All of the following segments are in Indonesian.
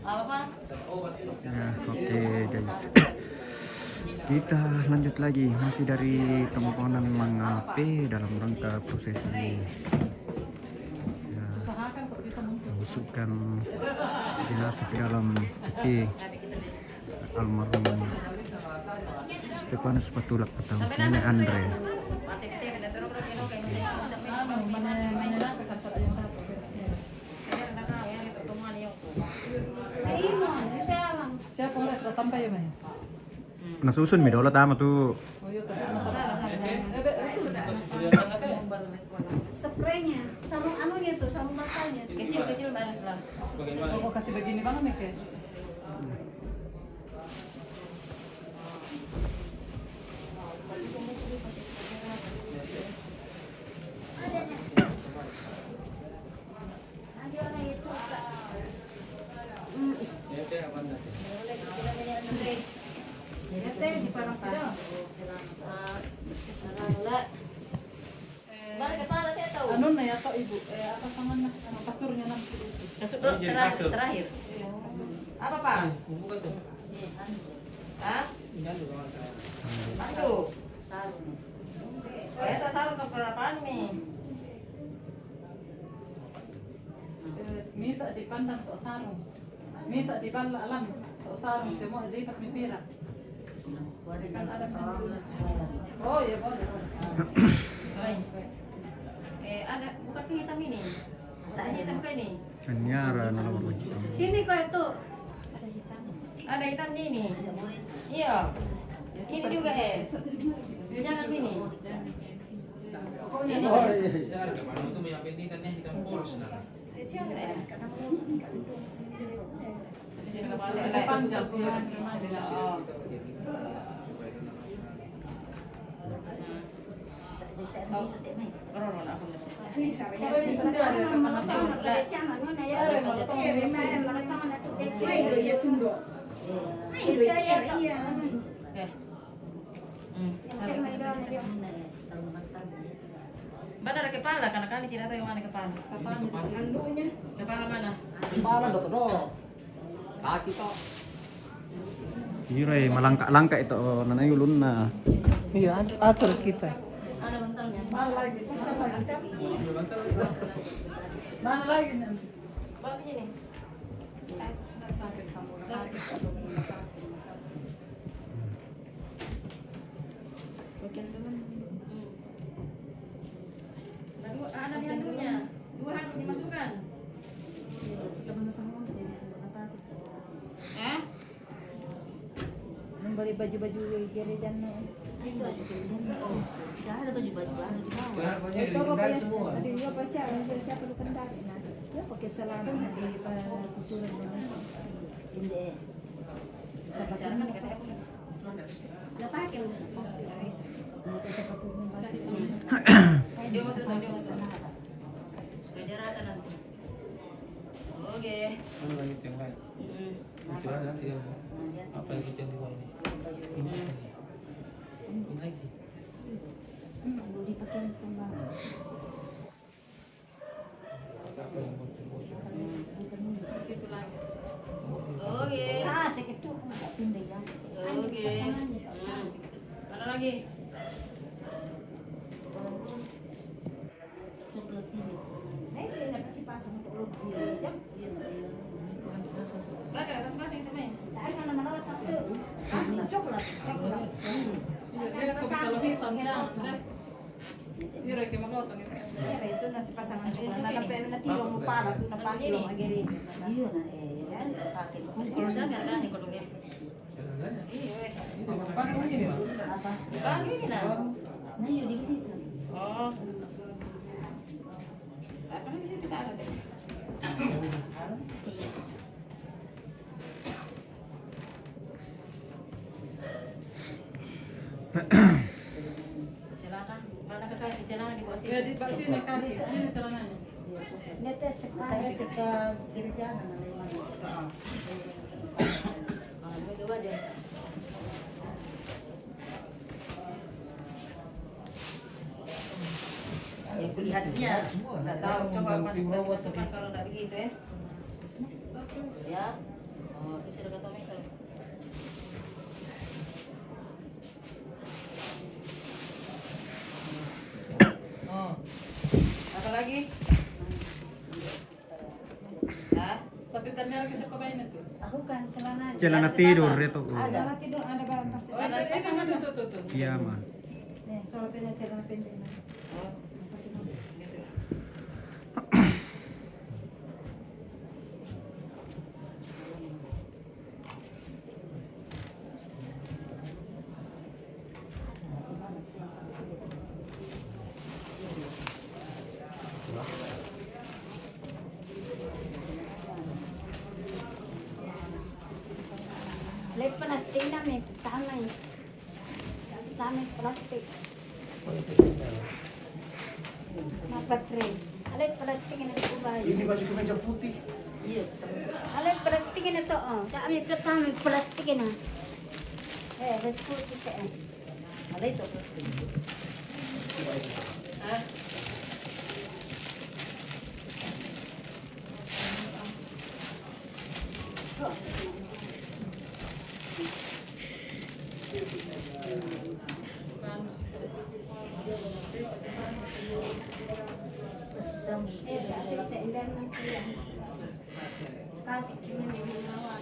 Ya, oke guys. Kita lanjut lagi masih dari komponen Mangape dalam rangka prosesi ya, masukkan jenazah ke dalam peti almarhum Stefanus Patulak atau Nenek Andre. Siapa orang sudah tambah ya, Mai? Nasusun mi dola tama tu. Spraynya, sarung anunya tuh, sarung matanya. Kecil-kecil harus lah. Oh, kasih begini banget nih, Ke? Anu na ya, Ibu? Apa tangan na? Kasurnya nanti. Kasut terakhir. Apa Pak? Hah? Aduh. Sarung. Itu sarung ke apaan nih? Misa di pandang tok sarung. Misa di alam tok sarung semua di pak mipira. Kan ada sarung. Oh ya boleh. Ada bukan hitam ini. Tak hitam ke ini. Anyara na lawan wajib. Sini kok itu. Ada hitam di ini. Iya. Sini juga jangan sini. Ini. Sudah panjang ya. Mana ada kepala? Karena kami tidak tahu yang mana kepala. Kepala mana? Kepala dok. Kaki tok. Irai malangka-langka itu nanay ulun na. Iya, atur kita. Ada bantalnya. Mana lagi? Mana lagi nanti? Bawa ke sini. Ada di handuknya. 2 handuk dimasukkan. Membeli baju-baju gereja no. Ada baju-baju baru di bawah. Itu apa ya? Ada juga pas siapa lu kendali. Nah, dia pakai selama di kucuran. Ini. Sekarang kan katanya Udah pakai udah. dia mau supaya dia rata nanti. Oke. Mana lagi yang lain? Bicara nanti ya. Apa yang kita dua ini? Ini lagi. Belum dipakai tumbang. Apa yang mau terbuka? Situ lagi. Oke. Ah, sakit tuh enggak pindah ya. Oke. Mana lagi? Dia nak kasih pasang untuk lu gereja. Lagi ada masing-masing itu Mei. Tadi kan nama satu. Coklat. Dia kalau hitam jangan. Iya, kayak mau potong itu. Ya, itu nasi pasangan coklat. Nah, tapi nanti lo mau pala tuh nak pakai lo gereja. Iya nah pakai. Masih kurusan kan nih kodongnya. Iya. Apa ini? Apa? Bang ini nah. Nah, yuk di sini. Oh. Apa bisa kita ada deh. Celana, mana kaki celana di bawah sini? Ya di bawah sini kaki, sini celananya. Ini teh sekali Ke gereja nah. Begitu aja. Ya kulihatnya, nggak tahu. Coba masukkan kalau nggak begitu ya. Ya. Oh, bisa dekat tomato. Oh. Apa lagi? Hah? Tapi ternyata lagi siapa main itu? Aku kan celana. Celana tidur itu. Ada lah tidur, ada bahan pas. Oh, itu tuh. Iya mah. Nih, soal punya celana pendek. Oh. Lepas nanti namin tamay. Tamay plastik. Napatrin. Alay plastik na ito ba? Ini baju kemeja putih. Iya. Alay plastik na to oh. Kami pertama plastik na. Betul kita. Alay to plastik. Hah? Kasih kini menawar.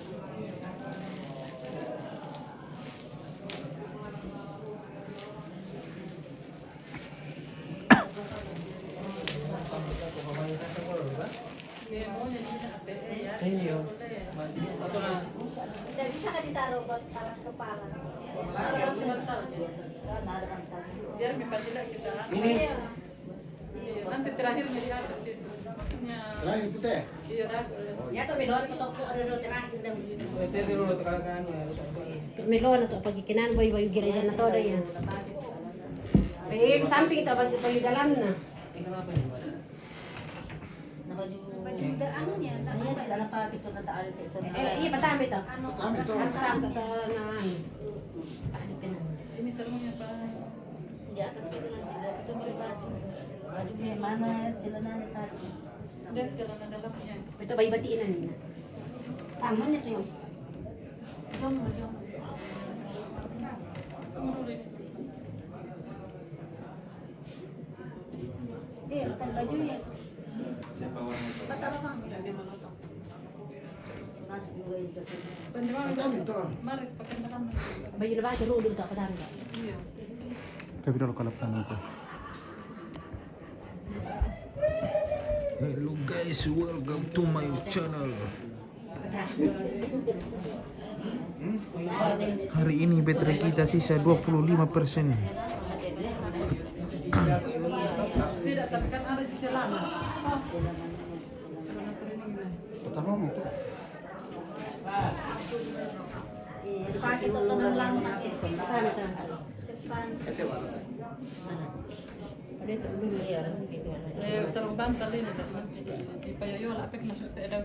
Ini yo. Atau na. Tidak bisa kan ditaruh buat panas kepala. Biar misalnya kita. Ini Nanti terakhirnya di atas itu. Maksudnya. lain putih. Iya dah. Ya tuh milon betul ada do terakhir dong. Ito dulu tekan harus apa. Milon atau pagi kinan boy gereja na todo ya. Eh samping kita bagi dalam na. Kenapa ini, Mbak? Baju udah anunya. Iya dalam pak itu kata ada itu. Iya pertama itu. Pertama itu. Pertama itu na. Ini serunya Pak. Di atas itu nanti itu beli baju. Bajunya mana celananya tadi? Dan celana dalamnya. Itu bayi batiinan na. Tamannya tuh yung. Jomo. Dia kan bajunya. Siapa warna itu? Kata orang. Masuk juga itu sih. Pendewang Itu. mari pakai dalam. Bayi na ba rulo ka patanda. Iya. Tapi dulu kalau itu. Hello guys, welcome to my channel. Hari ini baterai kita sisa 25%. Tidak, tapi kan ada di celana. Oh. Celana training. Pertama itu. Pakai tontonan lama itu. Pertama itu. Sepan. Ada itu dulu ya gitu. Sarung bantal ini dah nanti di payoyola apa kena suster ada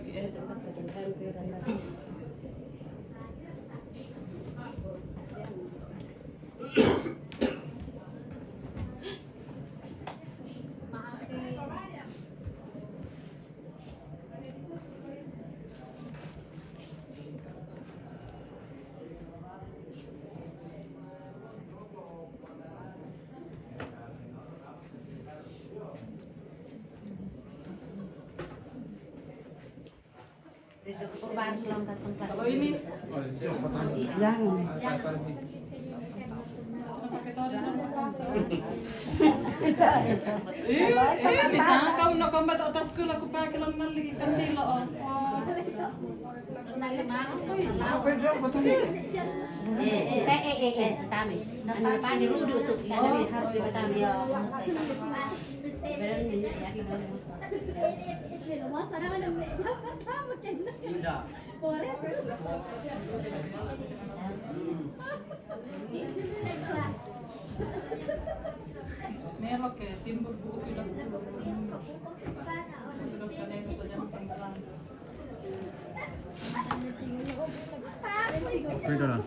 Perubahan selang datang kelas. kalau ini Jangan. pakai tahu bisa kau nak kombat atas sekolah aku pakai lemah lagi kandila oh. Apa itu pertama? Pertama. Ano pa ni Rudo to. Ano harus di pertama. Merok ya timbul buku tidak sana itu jangan terang. Tapi dulu.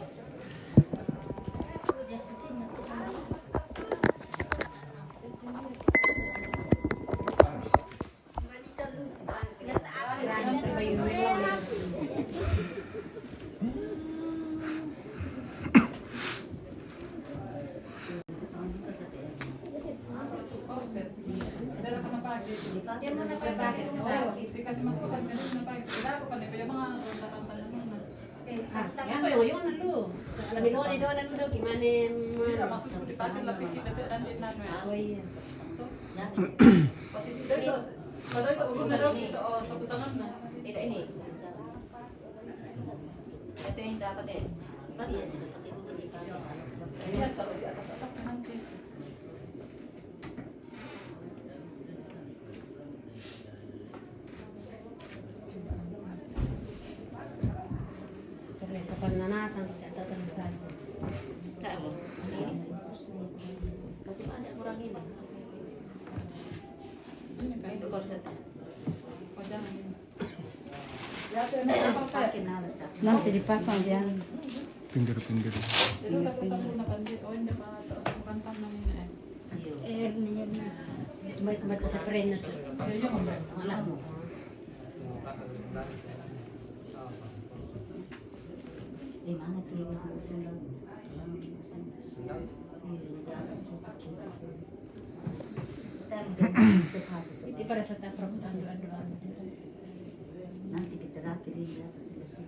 Dia mau nagpapakit mo sa akin. Dikasih masukan ka rin na pa. Wala ko pa yung mga ranta-ranta na muna. Eh, sakta Yan ka. po yung ano lo. Kami lo ni doon sa doki man Tidak maksud ko dipakai lapik kita tu dan din nano ya. Away yan. Posisi dito. Kalau itu ulun na daw dito sa butangan na. Tidak ini. Ito yung dapat eh. Ayan, taruh di atas-atas nanti. Kapag nanasan, catatan sa akin. Saan mo? Kasi ada kurang ini. Ini kan Itu korset. oh jangan ini. Ya, itu enak apa Pak? Akin na basta. Nanti dipasang yan. Pinggir-pinggir. Jadi udah kesambung na pandit. Oh, hindi pa bukan tanam ini eh. Hernia na. Mas sa friend na to. Ya, yung Wala mo. Di mana tuh yang harus senang? Hindi para sa tapang doan-doan. Nanti kita laki rin yata sila siya.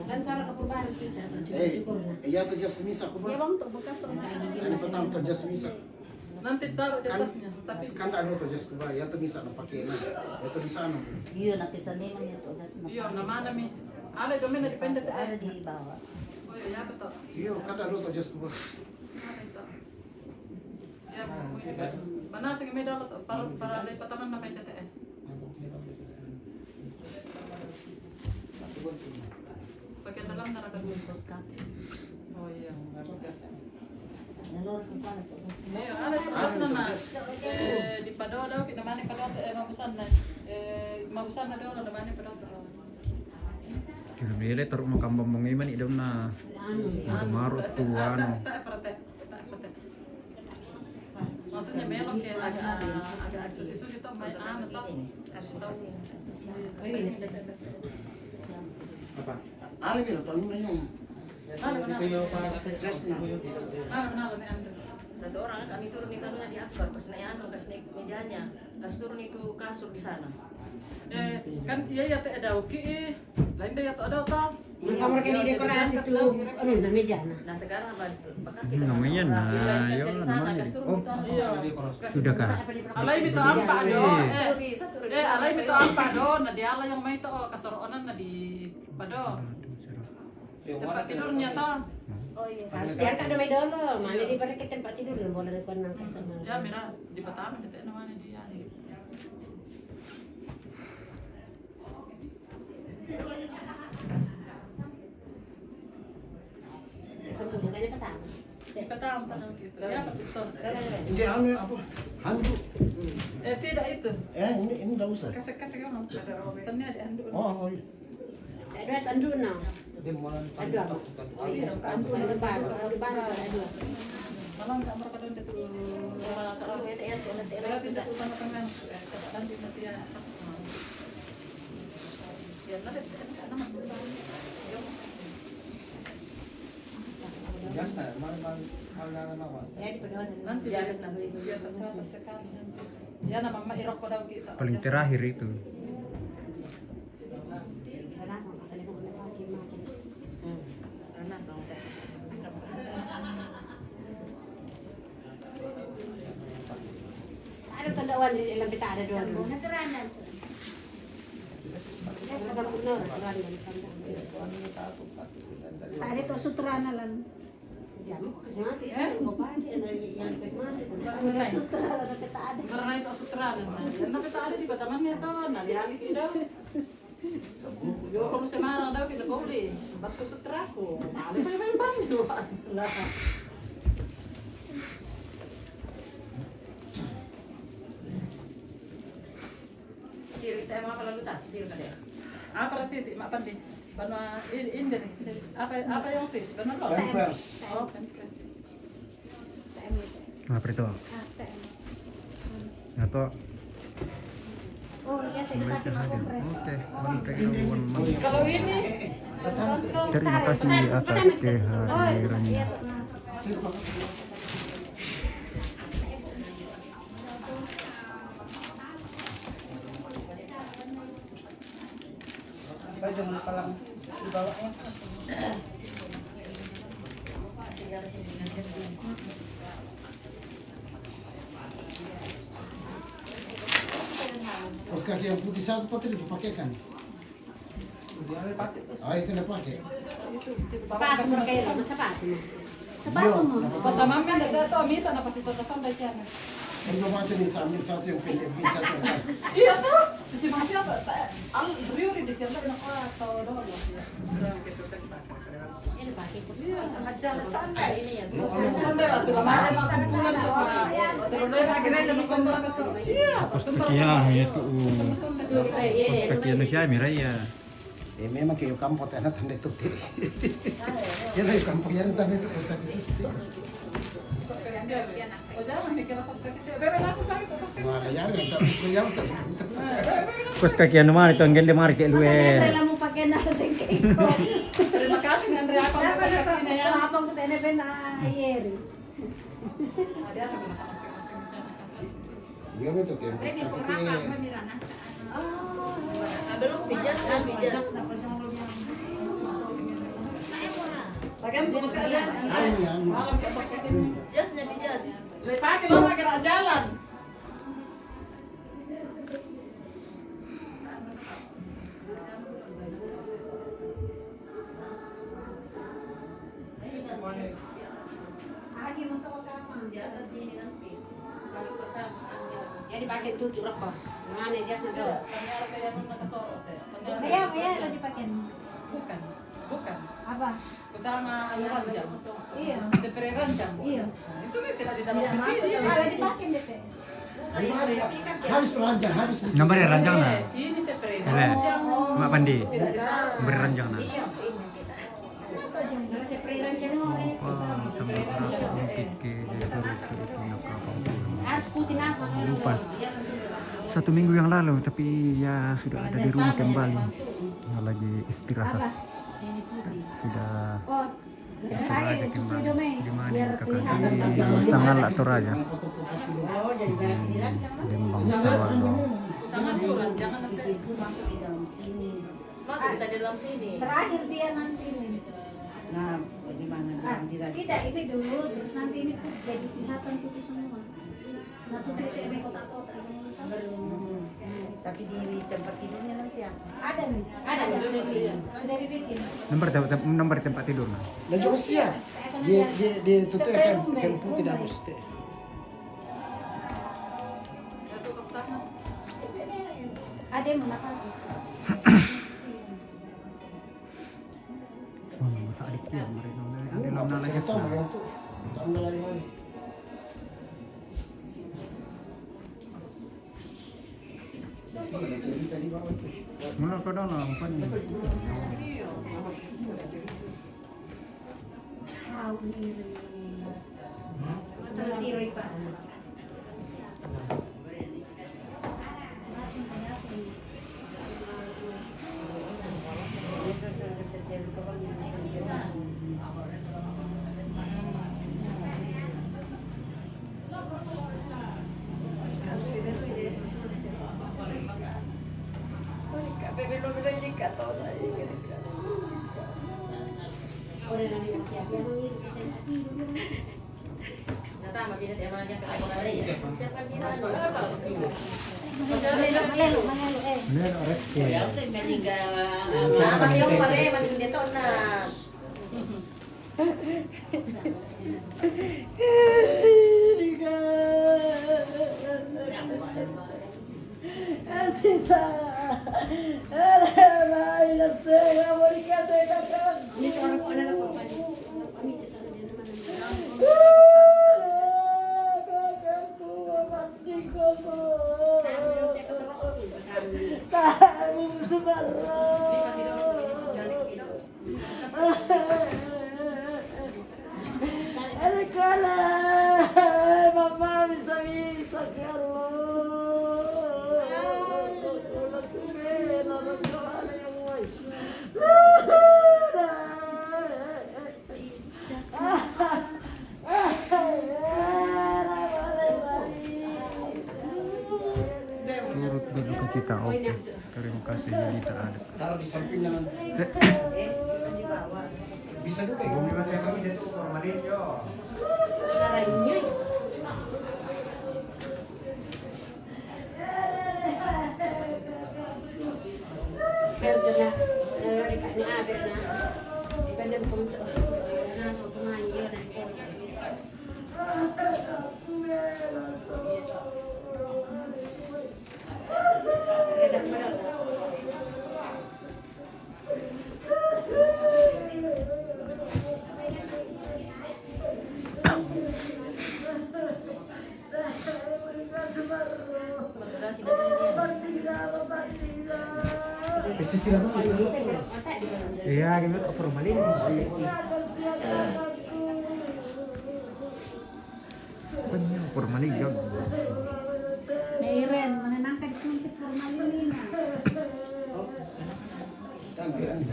Kan salah keperubahan sih saya syukur na. Ya tuh jas misa aku Dia bah. bang to bekas to. Ini pertama tuh jas misa. nanti taruh di atasnya. Tapi Kan tak ada tuh jas kubah. Ya tuh misa nak pakai na. Ya tuh di sana. Yun, napisanin niya to. Just na. iya, nama nami. Ale domen na depende te. Ada di bawah. Oh iya, betul. Iya, kan ada tuh jas kubah. Ya, mana sing medal para le pataman na pende te. Bagian dalam naraga. Terus ka. Oh iya. Nalor ko pa to. Iya, ale terus na. Di pado daw kita mani pado mabusan na. Mabusan na daw na mani pado. Kira bele taruh makam bambang iman idam na. Marut tuan. Maksudnya melok ya agak susi-susi tuh main anu tuh. Apa? Ada gitu tuh ini yung jas na. Mana nih Andres? Satu orang kami turun itu anunya di atas pas naik anu pas naik mejanya kasih turun itu kasur di sana. Kan iya ya teh ada uki lain deh ya tuh ada tuh. Yung kamar kayo di dekorasi to, ano na meja na. Nah sekarang bakal kita Namanya nah, kerja yo di sana namanya. kasih turun Oh, itu anu di sana. sudah kah? Alay bito ampa do. Satu Alay bito ampa do. Na di ala yung may to kasoronan na di pado. Tempat tidurnya tuh. Oh iya. Harus diangkat na may dolo. Mana di barang tempat tidur na bola na ng kasama. Ya mira di Batam di teh namanya dia. Sa bukannya petang. Di Batam pado gitu. Ya betul. Ini anu ya, apa? Handuk. Tidak itu. Ini enggak usah. Kasih kan ada robetannya di anduk. Oh, iya. Ada tandu na. Demolan Ada apa? Oh iya, tandu ada baru, ada baru ada. Malam tak mereka doon dito. Kalau itu ya Wala din dito sa kanang nanti nanti ya. Ya nanti naman. jas na, mal na naman. Ya di pedon. Nanti di atas di atas sekali nanti. Ya namang mairok ko daw kita. Paling terakhir itu. Karena sama sekali na pakai makin. Karena sama teh. Ada tandaan di dalam peta ada dua. Naturanan to. Ada puno, tandaan di tandaan. Tadi to sutrana lang. Ya, kasi mo pa di yang kasi Sutrana na kita ada. Karena itu sutranan. Nanti tak ada di Batamannya to, na di halik daw. Yo kalau semarang daw kita boleh. Batu sutraku. Ada main banyu. Lah. Tiru kita emang kalau lutas tiru kada. Apa rati mak pandi? Bana ini apa yang sih? Bana lo. Pampers. Oh, pampers. Apa itu? Atau Oh iya, kita pakai kompres. Oke, balik ke iwan. Kalau ini Terima kasih atas kehadirannya. Jangan lupa lang dibawanya. Kaos kaki yang putih satu patri dipakaikan. Ah, itu dia pakai. Sepatu mo kayo, sepatu mo. Sepatu mo. Kota mami ada to misa na pasti sota sampai sana. Kalau macam ni sambil satu yang pendek, bisa satu yang panjang. Iya tuh, susi masih apa? Al riuri di sini nak atau doang ya. Ini pakai ko. Macam-macam ini ya. Sampai waktu lama ada kumpulan sama. Terus dia akhirnya jadi sembah betul. Iya, Kostakian itu. Kostakian siya miraya. Memang kayak kampung tanah tanda itu. Ya lah kampung yang tanda itu kaos kaki susti. Oh jangan mikir apa sekali. Bebe aku pakai kos kaki. Wah, ya yang tak. Kostakian naman ito ang ganda mari kay Luel. Kailan mo pakai na sa ko. Terima kasih Andre apa kos kaki ini ya. Apa ko tayo na na ayeri. Ada apa masing-masing Dia minta tiang kaos kaki. Belum bijas kan bijas. Bagian tuh kalian. Malam kos kaki ini. Jasnya bijas. Pakai lo pakai jalan. Lagi mo to kama di atas sini nanti. Ya dipakai tujuh rokok. Mana dia do. Maya lo dipakai. Bukan. Bukan. Apa? Kusama ranjang. Iya. Spray ranjang. Iya. Itu tidak di dalam video. Kalau dipakai deh. Habis ranjang, habis. Gambar ya ranjang na. Ini spray Ele. ranjang. Mak pandi. Gambar ranjang na. Spray rancang mo. Wah, sampai berapa mungkin ke suruh ke Harus putih nasa. lupa. 1 minggu yang lalu, tapi ya sudah ada di rumah kembali. Lagi istirahat. Sudah Oh. aja kembali. Gimana kakak di Sangal atau Raja? Lembang sawah dong. Sangat kurang, jangan nanti Masuk di dalam sini. Masuk kita di dalam sini. Terakhir dia nanti nih. Nah, bagaimana bilang tidak? Tidak, ini dulu, terus nanti ini jadi kelihatan putih semua. Nah, tuh ini kotak-kotak. Tapi di tempat tidurnya nanti ya. Ada nih, ada ya sudah dibikin. Nomor tempat tidur. Nah. Dan juga siap. Dia tutup kan putih dan putih. satu kostak. Ada yang mana lagi? Masa adik dia mereka ada lama lagi. Tambah lagi. Cerita di bawah itu. Mula kau dah lah, bukan ni. Tahu diri. Betul diri Pak. Udah nanti siap ya mengirim Nata mabinat ya mana ke kapal ada ya. Siapkan kita. Manelo, Benar, orang Ya, apa sih yang pare makin dia tahu na. kita oke. Terima kasih Yulita ada. Taruh di sampingnya. Bisa juga ya. Iya, gimana ke formalin? Punya formalin jauh. Nairen, mana nangka di formalin ini?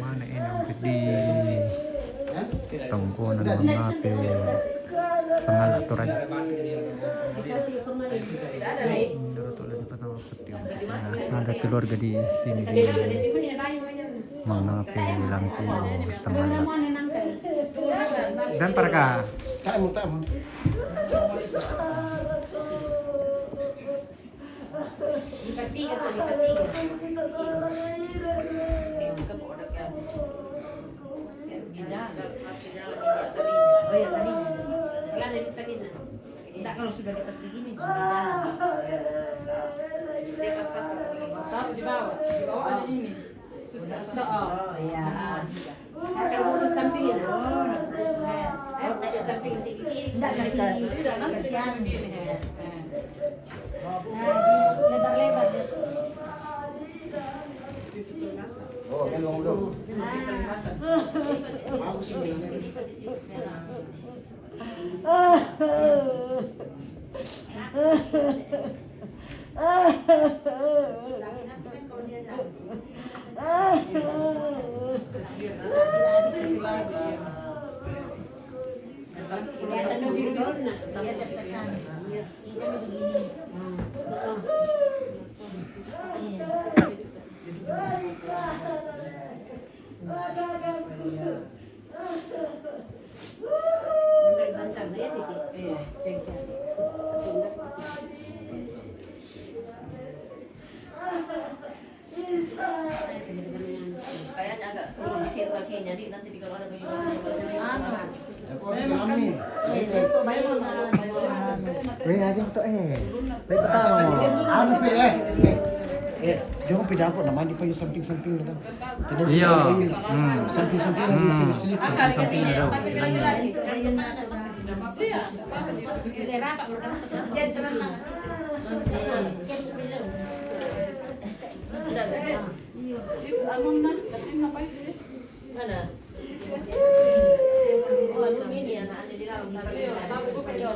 Mana enak di tongkonan mengate sama aturan. Dikasih formalin. Menurut oleh di pertama peti. Ada keluarga di sini di mengate lampu sama. Mana nangka? Dan parka. Tamu. Dipatiga. Oh ya tadi. Tadi. Enggak kalau sudah dekat begini sudah. Dia pas-pas Taruh di bawah ada ini. Sudah. Oh iya. Saya akan putus samping ya. Oh, Putus samping sini. enggak kasih Nanti kasihan. Lebar-lebar. Oh, memang udah. Mau sih. Kelihatan biru-biru nah. Dia tertekan. Ikannya begini. Iya. Bantar ya titik. Iya, sengsara. kayaknya agak turun di situ kakinya, jadi nanti di kalau ada bagaimana. Aku ada kami. Aja betul pertama. Anu pe jangan pindah aku nama di payu samping-samping dah. Iya. Samping-samping lagi selip-selip. Kali kesini, lagi. Jadi tenang. Itu among na kasi napay din. Mana? Oh, ini anak ada di dalam. Tapos ko kayo.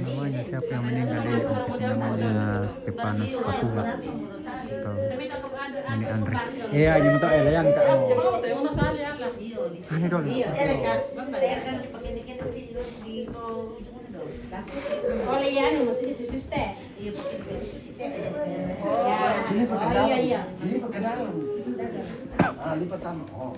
Namanya siapa yang meninggal di namanya Stepanus Patula atau ini Andre. Iya, gimana tuh yang tak mau. Tayo na sali ala. Ini dong. Eleka, kan dipakai dikit sini dito itu kan dong. Oleh yan, maksudnya si suster. Iya pakai dikit susi teh. Ya. Ini pakai Oh dalam. iya iya. Ini pakai dalam. Lipat tangan. Oh.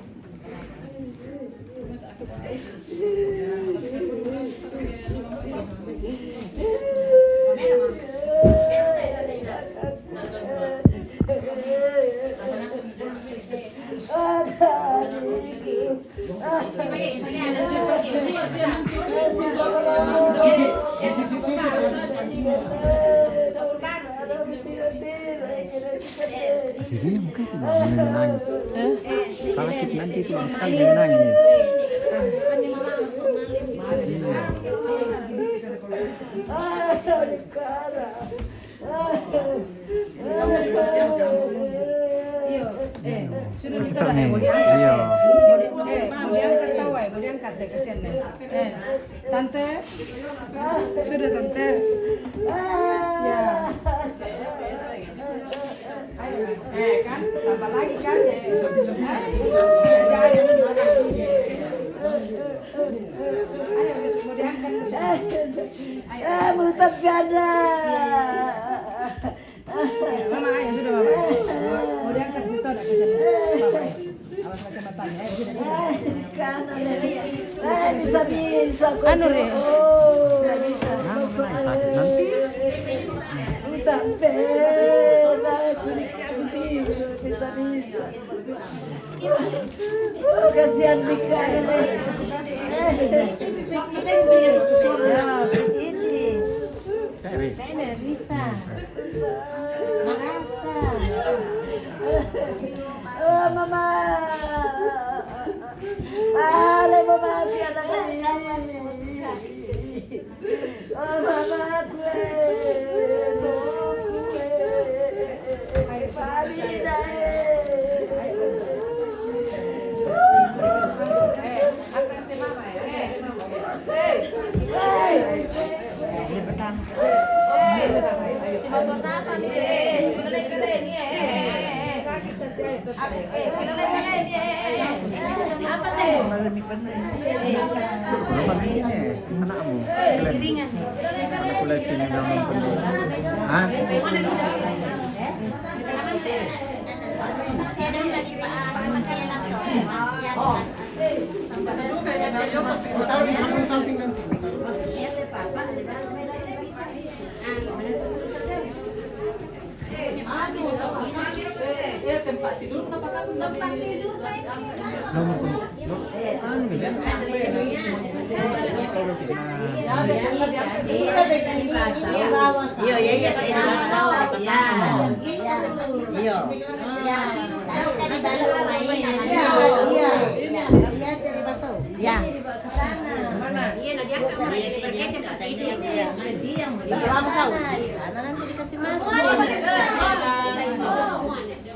Jadi mungkin menangis. Sakit nanti itu sekali menangis. Sudah Kasih kita tahu lah nih. mau diangkat. Iya. Mau diangkat tahu mau diangkat deh kasihan deh. Tante, sudah tante. Ya. Kan, tambah lagi kan? Ayo, mau diangkat ke sana. Mutap gada. Mama, ayo sudah mama. Mau diangkat gitu ada ke sana. Mama, ayo. Awas macam-macamnya. Ayo sudah. Bisa. Anu deh. Sakit nanti. Mutap bisa. Kasihan Mika ini. Ini bisa. Merasa. Oh mama. Ale mama tiada lagi. Oh mama gue. Si motor nasa ni kalian ni kalian apa teh? Kalau kami sini, anakmu. Ringan. Sekolah sini nama penuh. Hah? Taruh di samping-samping nanti. Tempat tidur kenapa kamu Tempat tidur baik. Nomor penuh. Anu ni kan? Bisa begini di bawah. Iya, iya, iya. Ya. Mana? Iya, dia sana nanti dikasih masuk.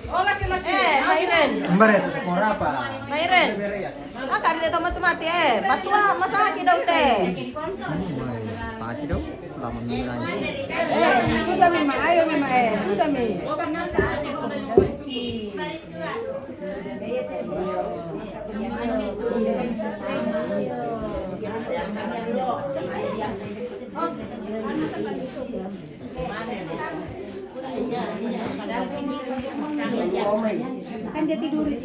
Oh laki-laki. Mairen. Mbak, skor apa? Mairen. Kari teh tomat mati batua masaki daw teh. Pati dong. Lama mulanya. Sudah Mima, ayo Mima sudah Mi. Kan dia tidur di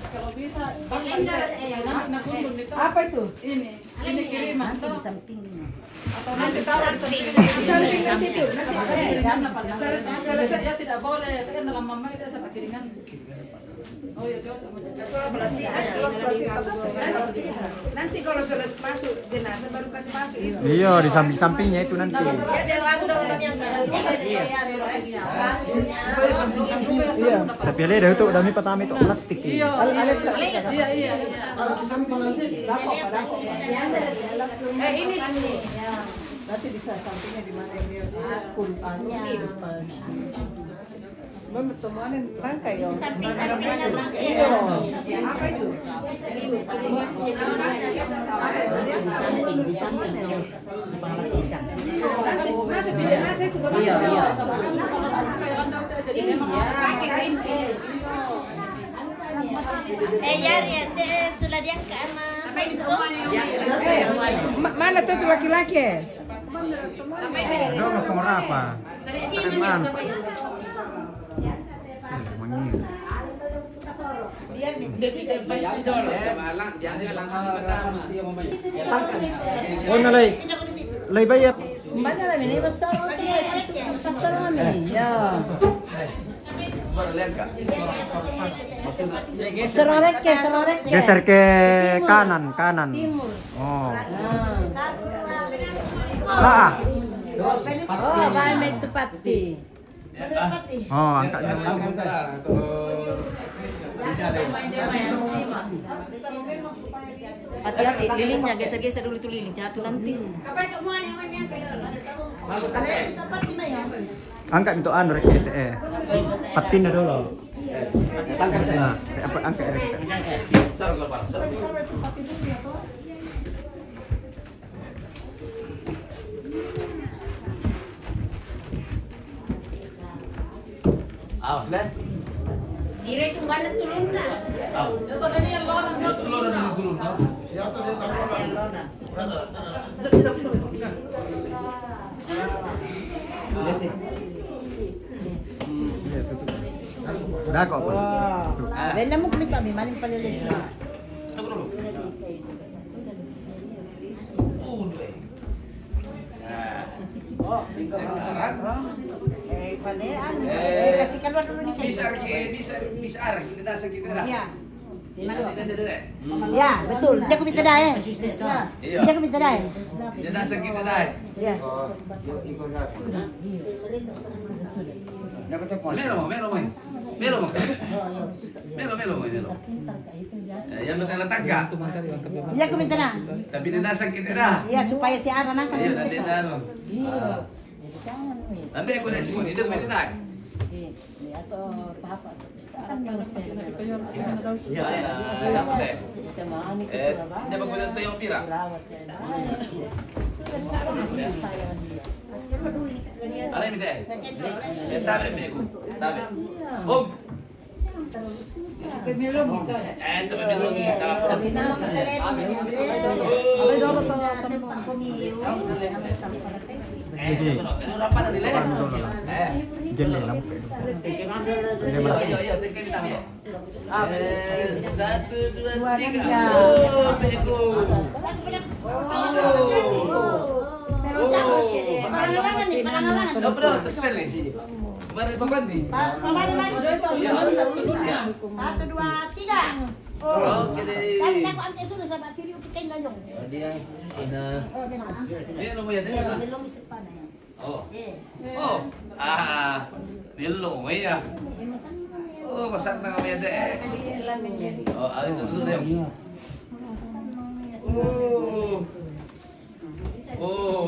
Kalau bisa, Apa itu? ini kiriman tuh. di sampingnya. Atau nanti taruh di samping. Samping nanti itu. Selesai dia tidak boleh. Kan dalam mama itu sama kiringan. Oh ya cocok. Nanti kalau sudah masuk jenazah baru kasih masuk itu. Iya, di samping-sampingnya itu nanti. Ya dia ando yang Iya. Tapi ada itu dami pertama itu plastik. Iya. Kalau di samping nanti. Ini nanti bisa sampingnya di mana ini? Depan. Mama temuanin rangkai ya. Iya. Apa itu? Di samping di kepala ikan. Nanti masuk di jenazah itu baru. Iya. Sudah diangkat sama. Mana tuh laki-laki? Ada skor apa? Teman. Mangir. Oh, nalay. Lay bayat. Mana lah ini besar pasal kami. Ya. Serorek. Geser ke kanan. Oh. Lah. Oh, baik itu pati. Oh, angkatnya. Hati-hati lilingnya, geser-geser dulu tuh liling, jatuh nanti. Angkat untuk anu rek TTE. Patin dulu. Nah, apa angkat rek. Awas deh. Diri itu mana turun na? Siapa dia tahu? Dah kok. Then naman kulit kami, maling palilis. Tunggu dulu. Panean. Kasi keluar dulu nih. Bisa kita nasa kita lah. Iya. Bisa. Ya, betul. Dia ko minta dah eh. Iya. Dia ko minta dah eh. Dia nasa kita dah. Ya. Melo mo. Yang betul tangga. Dia ko minta dah. Tapi dia nasa kita dah. Iya, supaya si Ara nasa. Iya, nanti dah. Nanti aku dah simpan itu kita dah. Ya, dapat deh. Dia bagus itu yang pira. Ada yang minta? Tarik aku. Tarik. Om. Pemilom kita. Pemilom kita. Jendela lampu. Iya, satu, dua, tiga. Oh, bego. Bro, terspel nih. Baru bangun nih. Satu, dua, tiga. Oke deh. Kami nak angkat sudah sama tiri untuk kain danyong. Dia sina. Oh, memang. Dia lumayan deh. Oh. Oh. Ah. Dia lumayan. Oh, masak na kami deh. Oh, itu dulu deh. Oh. Oh.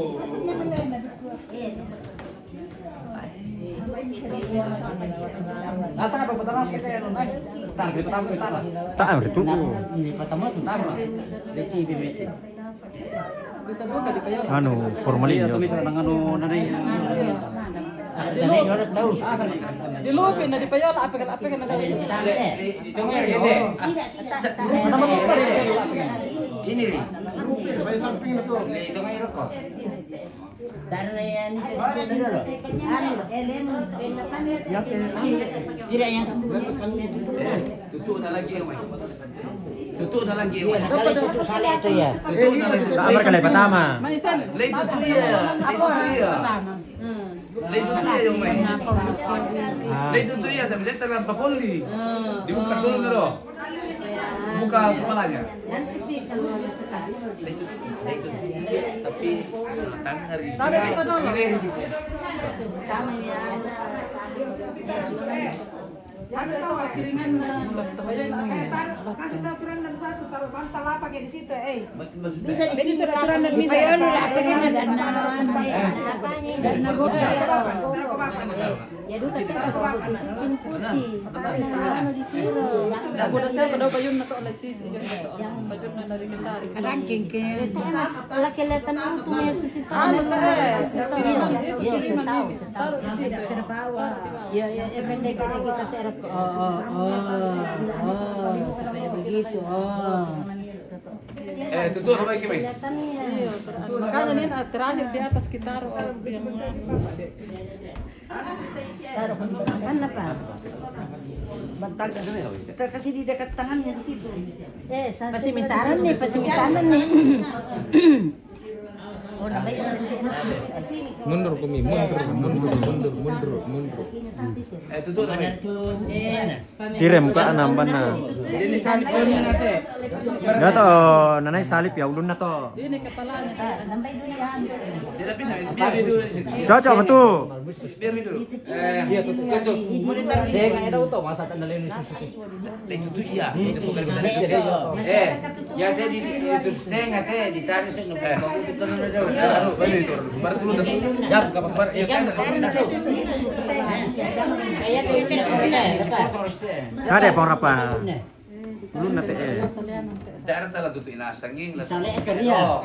Nata apa peternas kita ya nonton? Tar, pertama pertama. Tak itu. Ini pertama tuh nama. Deki BBT. Bisa buka di kayu. Anu formalin yo. anu nanay. Di lupin na di payo apa kan na Ini nih. Bayi samping itu. Itu kan rokok. Tidak yang Tutup dah lagi yang main. Tutup dah lagi yang main. itu salah itu ya. Tutup dah lagi. Tak berkali pertama. Lay tutup ya. Lay tutup ya. Lay tutup ya yang main. Lay tutup ya tapi dia terlampau poli. Dibuka dulu dulu. Buka kepalanya. Lay tutup. Tapi tangan hari. Ada tahu kiringan Kasih tahu aturan dan satu taruh bantal apa kayak di situ Maksudnya. Bisa di sini aturan dan bisa Ya dulu tapi Aku dah saya pada payun na to Alexis iyo na to. Payun na dari Kendari. ranking ke laki-laki itu ya susita. Ano na eh? Ya setahu. tidak terbawa. Ya pendek kita terap. Supaya begitu. Tutup apa lagi main? Makanya nih terakhir di atas kita yang Kan apa? Bantal kita kasih di dekat tangannya di situ. Pasti misaran nih. Mundur kami, mundur. Tutup apa? Kirim ke anam bana. Ini salib donya nate. Ya to, nanay salip ya ulun na to. Ini kepalanya saya. Nambay dulu yan. Dia pindah, biar dulu. Cocok betul. Biar dulu. Iya, tutup. Saya nggak ada tuh masa tanda lain susu. Itu tuh iya. Itu bukan Ya, tadi itu setengah teh ditarik sih baru dulu ya bukan kabar ya kan Kaya tuh ini Ada pong rapa. Ulun na te. daerah telah tutup inasangin lah Sale ekaria.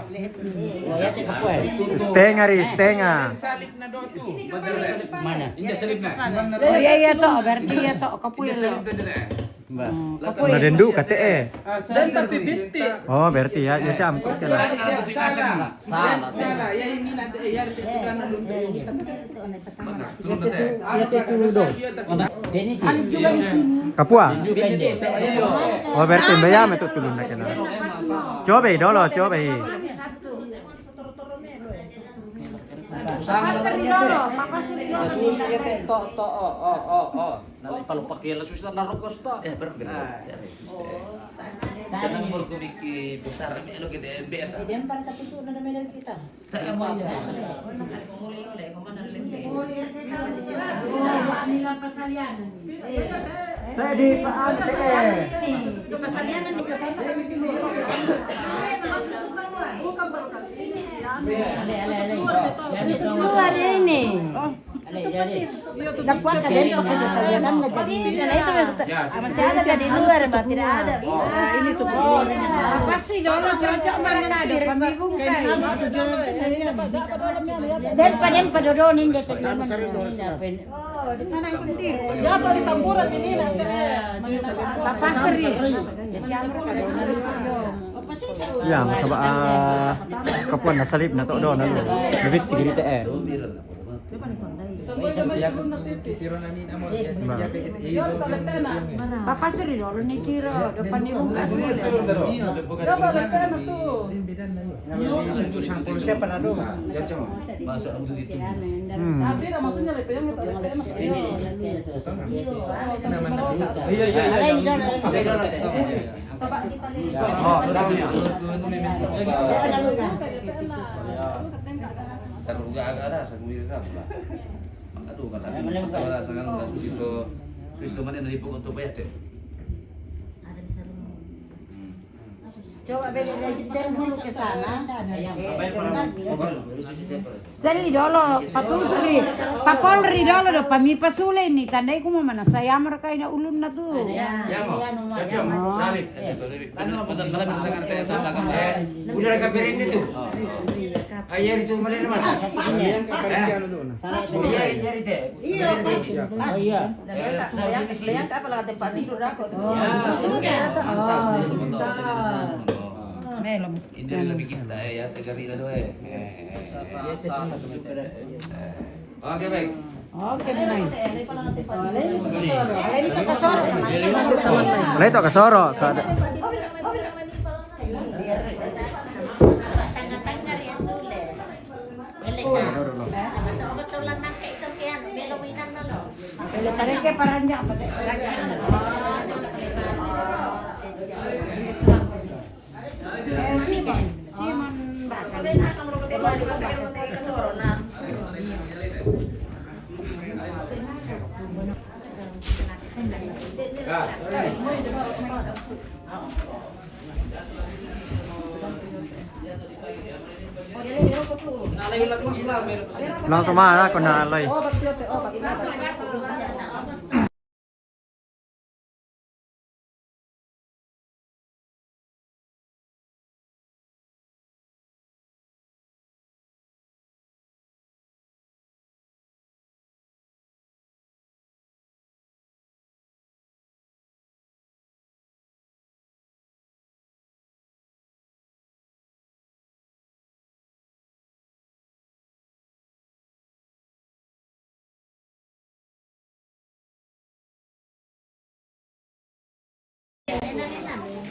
Ya te kapoy. Stenga ri, stenga. Salib na do tu. mana indah selip na Oh iya to, berarti ya to kapoy. indah selip na Na dendu kate. Dan tapi binti. Oh, berarti ya, ya siya amkot siya lah. Salah. Ya ini nanti ya karena dulu. turun na teh Salib juga di sini. Kapua. Oh, berarti bayam itu tulun na kena. Coba dolo, coba. Susu ya teh to nanti kalau pakai susu na rokos to. ya pero jangan mau bikin besar ini lo kita beta Idempan katitu na namin kita. tak mau ya Tadi paan te. Keluar ini. Dapat ka din pagka sa yanan na jadi. Na itu masih ada di luar ba tidak ada. Ini sebuah. Pasti dolo cocok mereka ada pambibung kayak. Dan padodonin dia tadi. Mana yang penting? Ya to di sampuran ini nanti. Papasri. Ya, masaba kapuan na salip na to do na. Lebih tigri te. Tiro na nin amo ya be itu. Papasri dolo ni tiro depan ni bukan. Ya to lepena tuh. Itu sampul siapa na do? ya cuma masuk begitu Tadi dah maksudnya lepena kita lepena. Ada ini dulu. kalau enggak ada saya lah aduh kan ada sangat begitu Swiss kemana dari pokok tuh banyak deh Coba beli resisten dulu ke sana. Steli dolo, patuturi, papolri dolo do pami pasule ni tandai kuma mana saya mereka ina ulun na tu. ya mau cocok salib benar mendengar teh sama kan saya udah kabarin itu ayah itu mana mas Yang kapan dulu na. iya itu Iya. Oh iya. Lihat apa lah tempat tidur aku tuh. Melom. ini lebih kita ya tegari itu oke baik Oke, baik. Ini ke kasor. Lah itu kasoro. Tengah-tengah ya sule. Betul-betulan nangke itu kian belominan na lo. Pele tareke paranja apa teh? Simon bakal. Langsung mana ko na aloy.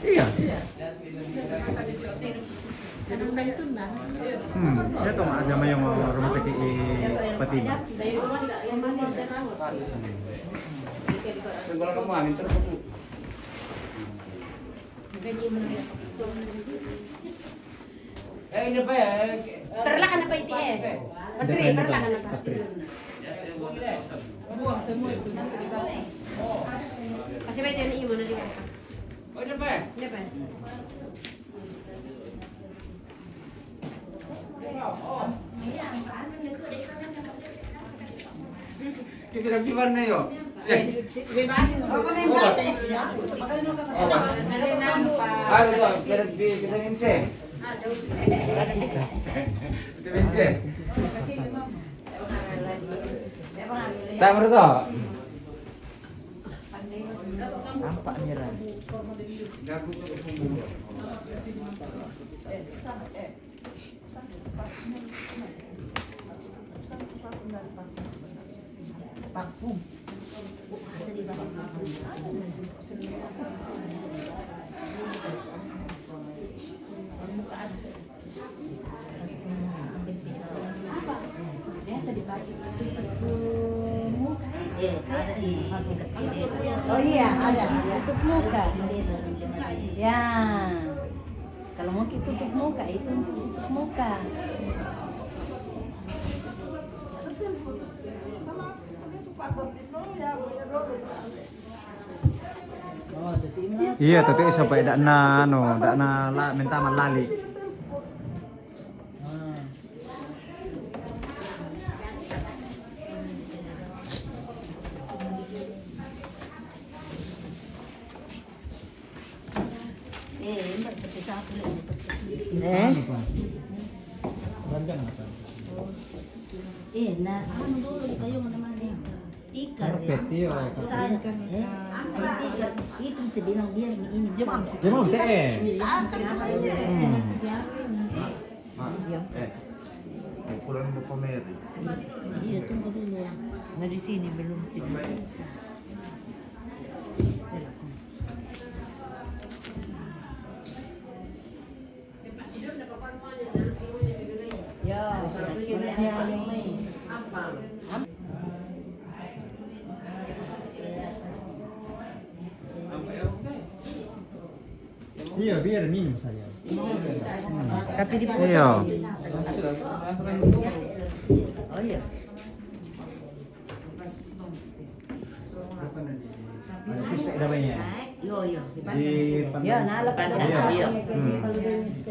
Iya. Ya to aja may yung rumah sakit Patiba. kalau kamu amin terus Ini pa ya. Perlahan apa itu Patri, perlahan apa? Buang semua itu nanti dibalik. Kasih baik dia ni mana dia? Oh, ini pa ya. Dia apa? Kita gimana yo? Bebasin. Ah, betul. Vitamin C. Vitamin C. Tak berapa? Nampak merah. Parfum. Biasa dipakai. Ada di dekat cilet. Oh iya, ada tutup muka. Ya. Kalau mau tutup muka itu untuk tutup muka. Iya, tapi sampai dak na minta malali. Nah, ano dulu kayo naman eh. Tikar Karpet, iya. Saya kan tikar itu bisa bilang dia ini. Gimana teh? Pulang mau pameri. Iya, tunggu dulu. Nah, di sini belum tidur. Ya, akhirnya ini. Iya, biar minum saya. Tapi di Iya. Oh iya. Susah namanya. Yo. Di Ya, nalap kan. Iya. Iya.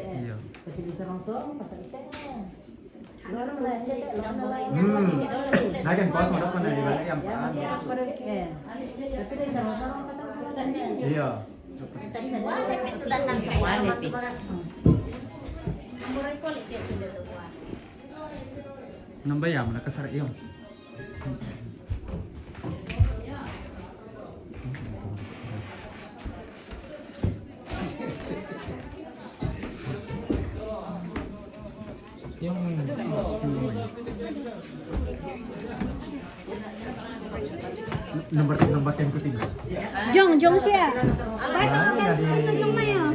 Iya. Kasi bisa langsung pasal itu. Lorong na Nagen kos mo dapat na di ba yang paan. Tapi dia sama-sama pasal pasalnya. Iya. Nambah ya mana kasar iyo. Nomor yang ketiga. Jong siya. Baik kan Jong na yun.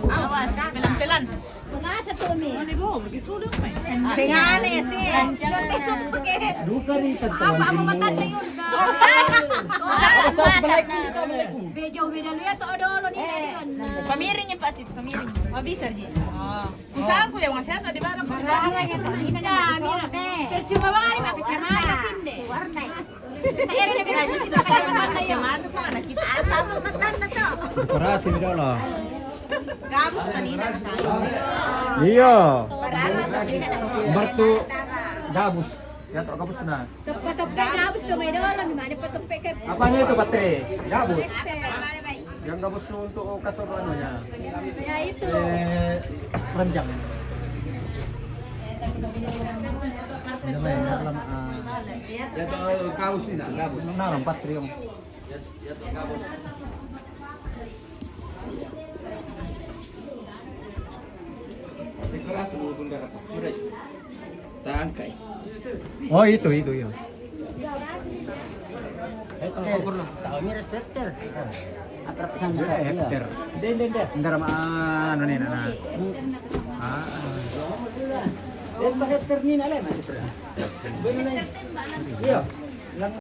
Awas, pelan-pelan. Pumasa to mi. Ano bo, magisulo mo. Singane ito. Duka rin Apa matan na yun. Sa balik mo ito, balik mo. Bejo bidalo ya to odolo ni yun. Pamiring yung pati, pamiring. Mabisar di. Kusaan ko yung mga siya, di ba? Sara ya to ni na mira. Percuma bang ari makacamata tinde. Warnay. Pero na bidalo sito kacamata na yun. Kacamata pa, nakita. Apa matan na to. Parasi mi dolo. Gabos kanina na tayo. Iya. Bartu gabus. Ya to gabus na. Tepek gabus do may dolo mi mana patepek ke. Apanya itu patre? Gabus. Yang gabus untuk kasur anunya. Ya itu. Renjang. Ya to kaos ni na, gabos. Nah, 4 triliun. Ya to gabos. Keras dulu bunda kata. Tangkai. Oh, itu ya. Tahunya respekter. Apa pesan Hektar. Den. Enggak sama anu nih, nah. Dan hektar ni na lang. Iya.